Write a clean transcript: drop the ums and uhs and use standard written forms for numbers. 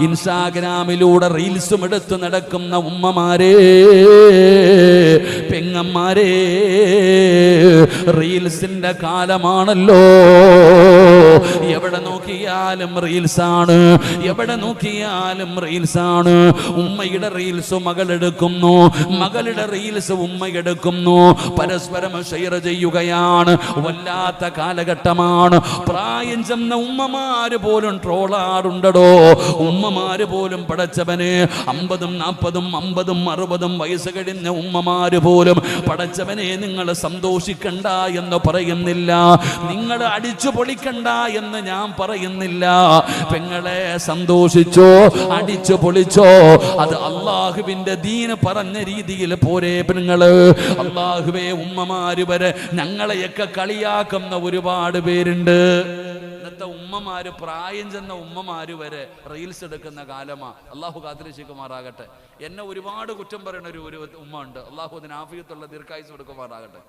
ഇൻസ്റ്റാഗ്രാമിലൂടെ റീൽസും എടുത്ത് നടക്കുന്ന ഉമ്മമാരെ, പെങ്ങന്മാരെ, റീൽസിന്റെ കാലമാണല്ലോ. എവിടെ നോക്കിയാലും റീൽസാണ്, എവിടെ നോക്കിയാലും റീൽസാണ്. ഉമ്മയുടെ റീൽസ് മകൾ എടുക്കുന്നു, മകളുടെ റീൽസ് ഉമ്മ എടുക്കുന്നു, പരസ്പരം ഷെയർ ചെയ്യുകയാണ്. വല്ലാത്ത കാലഘട്ടമാണ്. പ്രായം ചെന്ന ഉമ്മമാര് പോലും ട്രോളാറുണ്ടോ. ഉമ്മമാര് പോലും പടച്ചവന് 50, 40, 50, 60 വയസ്സ് കഴിഞ്ഞ ഉമ്മമാര് പോലും പടച്ചവനെ നിങ്ങൾ സന്തോഷിക്കണ്ട എന്ന് പറയുന്നില്ല, നിങ്ങൾ അടിച്ചു പൊളിക്കണ്ട എന്ന് ഞാൻ പറയുന്നില്ല. പെങ്ങളെ സന്തോഷിച്ചോ, അടിച്ചു പൊളിച്ചോ, അത് അള്ളാഹുവിന്റെ ദീന് പറഞ്ഞ രീതിയിൽ പോരെ പെങ്ങള്. അള്ളാഹുവേ, ഉമ്മമാര് വരെ ഞങ്ങളെയൊക്കെ കളിയാക്കുന്ന ഒരുപാട് പേരുണ്ട്. ഇന്നത്തെ ഉമ്മമാര്, പ്രായം ചെന്ന ഉമ്മമാര് വരെ റീൽസ് എടുക്കുന്ന കാലമാ. അള്ളാഹു കാത്തിരക്ഷിക്കുമാറാകട്ടെ. എന്നെ ഒരുപാട് കുറ്റം പറയുന്ന ഒരു ഉമ്മ ഉണ്ട്. അള്ളാഹു അതിന് ആഫിയത്തുള്ള ദീർഘായുസ്സ് കൊടുക്കുമാറാകട്ടെ.